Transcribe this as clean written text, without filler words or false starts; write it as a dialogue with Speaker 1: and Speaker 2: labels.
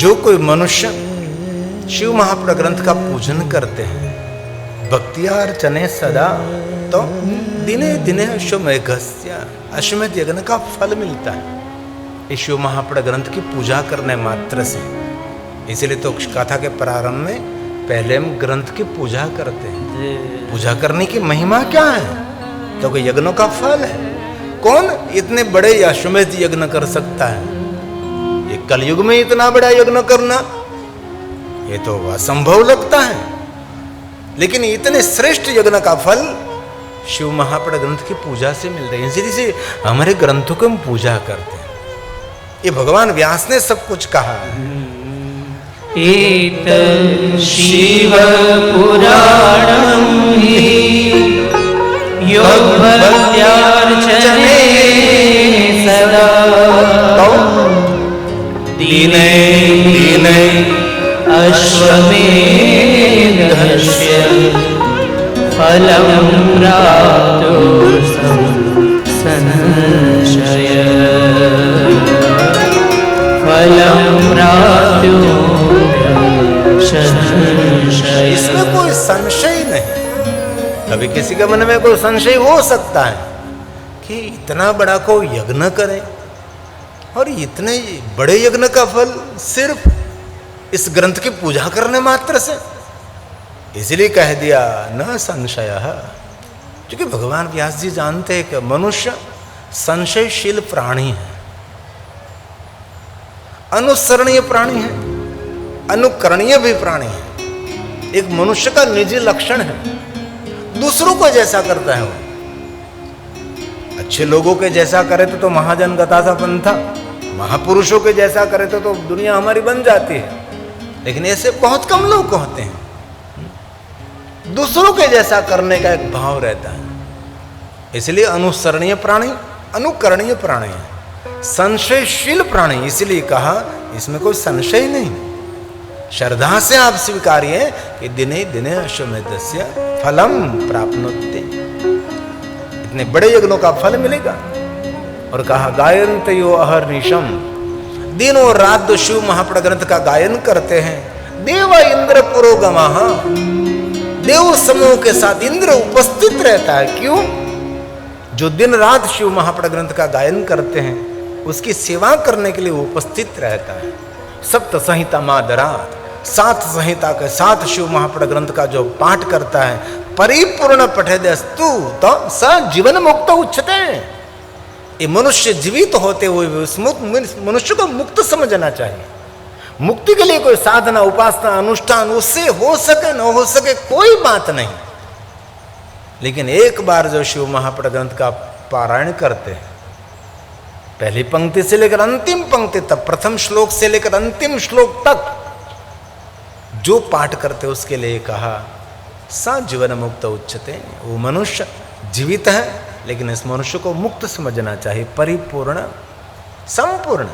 Speaker 1: जो कोई मनुष्य शिव महापुराण ग्रंथ का पूजन करते हैं भक्तियार्चने सदा, तो दिने दिने अश्वमेघस्य अश्वमेध यज्ञ का फल मिलता है इस शिव महापुराण ग्रंथ की पूजा करने मात्र से। इसलिए तो कथा के प्रारंभ में पहले हम ग्रंथ की पूजा करते हैं। पूजा करने की महिमा क्या है? क्योंकि यज्ञों का फल है। कौन इतने बड़े अश्वमेध यज्ञ कर सकता है? ये कलयुग में इतना बड़ा यज्ञ करना ये तो असंभव लगता है, लेकिन इतने श्रेष्ठ यज्ञ का फल शिव महापुराण ग्रंथ की पूजा से मिल रही है। इसीलिए से हमारे ग्रंथों को हम पूजा करते हैं। ये भगवान व्यास ने सब कुछ कहा है।
Speaker 2: एत शिव पुराणं हि योगभक्त्यार्चने सदा, दिने दिने अश्वमेधस्य फलं प्राप्तो संशय, फलं प्राप्तो संशय।
Speaker 1: इसमें कोई संशय नहीं। कभी किसी के मन में कोई संशय हो सकता है कि इतना बड़ा कोई यज्ञ करे और इतने बड़े यज्ञ का फल सिर्फ इस ग्रंथ की पूजा करने मात्र से। इसलिए कह दिया न संशय, क्योंकि भगवान व्यास जी जानते हैं कि मनुष्य संशयशील प्राणी है, अनुसरणीय प्राणी है, अनुकरणीय भी प्राणी है। एक मनुष्य का निजी लक्षण है दूसरों को जैसा करता है वो। अच्छे लोगों के जैसा करे तो महाजन गतासा पंथा, महापुरुषों के जैसा करे तो दुनिया हमारी बन जाती है, लेकिन ऐसे बहुत कम लोग होते हैं। दूसरों के जैसा करने का एक भाव रहता है। इसलिए अनुसरणीय प्राणी, अनुकरणीय प्राणी है, संशयशील प्राणी। इसलिए कहा इसमें कोई संशय नहीं। श्रद्धा से आप स्वीकारिए कि दिने दिने अश्वमेधस्य फलम प्राप्नोति, इतने बड़े यज्ञों का फल मिलेगा। और कहा गायन्तयो अहर्निशम, दिनों रात शिव महापुराण ग्रंथ का गायन करते हैं। देव इंद्र पुरोगमः, देव समूह के साथ इंद्र उपस्थित रहता है। क्यों? जो दिन रात शिव महापुराण ग्रंथ का गायन करते हैं उसकी सेवा करने के लिए वो उपस्थित रहता है। सप्त संहिता मादरात, 7 संहिता के साथ शिव महापुराण ग्रंथ का जो पाठ करता है, परिपूर्ण पठेदस्तु तो स जीवन मुक्त उच्चते। ये मनुष्य जीवित होते हुए उस मनुष्य को मुक्त समझना चाहिए। मुक्ति के लिए कोई साधना, उपासना, अनुष्ठान उससे हो सके न हो सके कोई बात नहीं, लेकिन एक बार जो शिव महापुराण ग्रंथ का पारायण करते हैं, पहली पंक्ति से लेकर अंतिम पंक्ति तक, प्रथम श्लोक से लेकर अंतिम श्लोक तक जो पाठ करते उसके लिए कहा सा जीवन मुक्त उच्चते। वो मनुष्य जीवित है, लेकिन इस मनुष्य को मुक्त समझना चाहिए, परिपूर्ण, संपूर्ण।